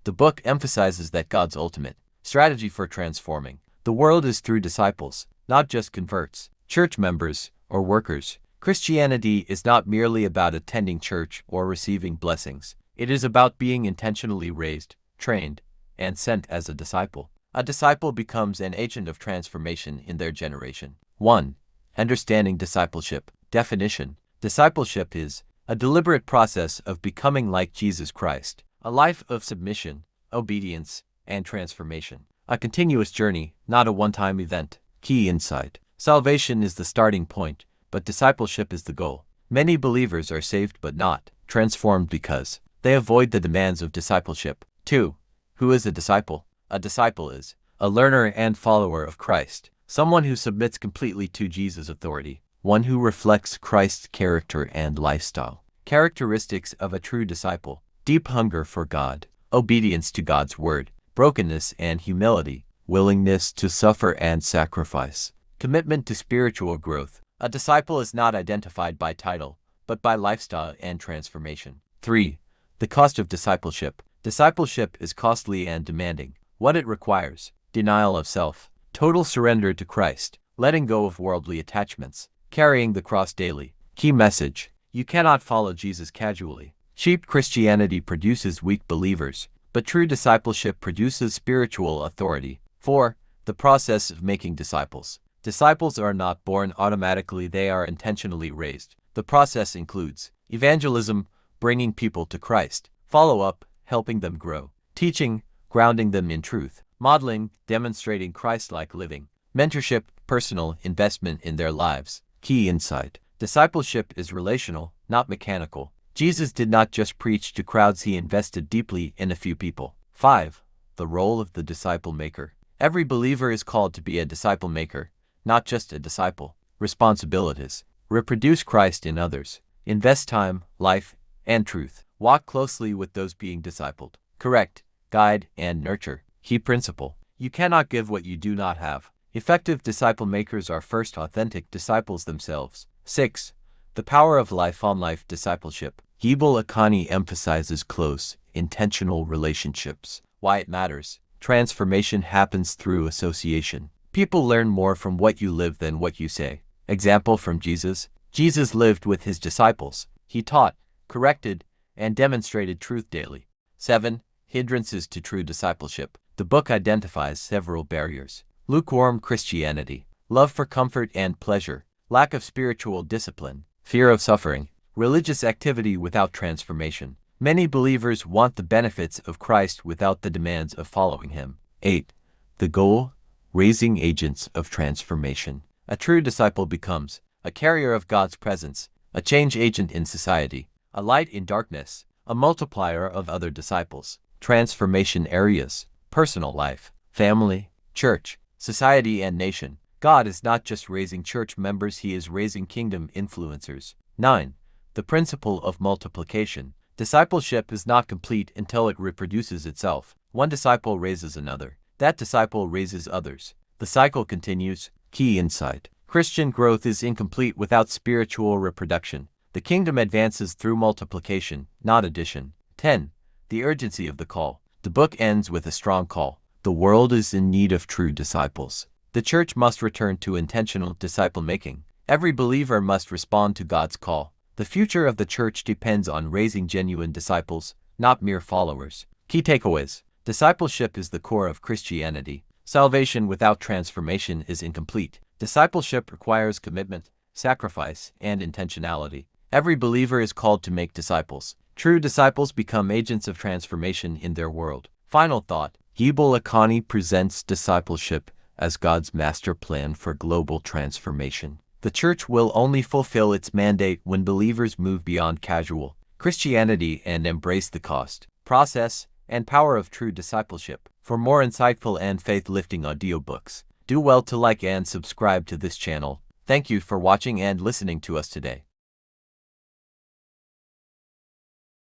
The book emphasizes that God's ultimate strategy for transforming the world is through disciples, not just converts, church members, or workers. Christianity is not merely about attending church or receiving blessings. It is about being intentionally raised, trained, and sent as a disciple. A disciple becomes an agent of transformation in their generation. 1. Understanding discipleship. Definition. Discipleship is a deliberate process of becoming like Jesus Christ, a life of submission, obedience, and transformation. A continuous journey, not a one-time event. Key insight. Salvation is the starting point, but discipleship is the goal. Many believers are saved but not transformed because they avoid the demands of discipleship. 2. Who is a disciple? A disciple is a learner and follower of Christ, someone who submits completely to Jesus' authority, one who reflects Christ's character and lifestyle. Characteristics of a true disciple: deep hunger for God, obedience to God's word, brokenness and humility, willingness to suffer and sacrifice, commitment to spiritual growth. A disciple is not identified by title, but by lifestyle and transformation. 3. The cost of discipleship. Discipleship is costly and demanding. What it requires: denial of self, total surrender to Christ, letting go of worldly attachments, carrying the cross daily. Key message: you cannot follow Jesus casually. Cheap Christianity produces weak believers, but true discipleship produces spiritual authority. 4. The process of making disciples. Disciples are not born automatically, they are intentionally raised. The process includes evangelism, bringing people to Christ; follow-up, helping them grow; teaching, grounding them in truth; modeling, demonstrating Christ-like living; mentorship, personal investment in their lives. Key insight: discipleship is relational, not mechanical. Jesus did not just preach to crowds, he invested deeply in a few people. 5. The role of the disciple maker. Every believer is called to be a disciple maker, not just a disciple. Responsibilities: reproduce Christ in others, invest time, life, and truth, walk closely with those being discipled, correct, guide, and nurture. Key principle: you cannot give what you do not have. Effective disciple makers are first authentic disciples themselves. 6. The power of life-on-life discipleship. AKANNI emphasizes close, intentional relationships. Why it matters: transformation happens through association. People learn more from what you live than what you say. Example from Jesus. Jesus lived with his disciples. He taught, corrected, and demonstrated truth daily. 7. Hindrances to true discipleship. The book identifies several barriers: lukewarm Christianity, love for comfort and pleasure, lack of spiritual discipline, fear of suffering, religious activity without transformation. Many believers want the benefits of Christ without the demands of following him. 8. The goal: raising agents of transformation. A true disciple becomes a carrier of God's presence, a change agent in society, a light in darkness, a multiplier of other disciples. Transformation areas: personal life, family, church, society, and nation. God is not just raising church members, he is raising kingdom influencers. 9. The principle of multiplication. Discipleship is not complete until it reproduces itself. One disciple raises another. That disciple raises others. The cycle continues. Key insight: Christian growth is incomplete without spiritual reproduction. The kingdom advances through multiplication, not addition. 10. The urgency of the call. The book ends with a strong call. The world is in need of true disciples. The church must return to intentional disciple-making. Every believer must respond to God's call. The future of the church depends on raising genuine disciples, not mere followers. Key takeaways: discipleship is the core of Christianity. Salvation without transformation is incomplete. Discipleship requires commitment, sacrifice, and intentionality. Every believer is called to make disciples. True disciples become agents of transformation in their world. Final thought: AKANNI presents discipleship as God's master plan for global transformation. The church will only fulfill its mandate when believers move beyond casual Christianity and embrace the cost, process, and power of true discipleship. For more insightful and faith-lifting audiobooks, do well to like and subscribe to this channel. Thank you for watching and listening to us today.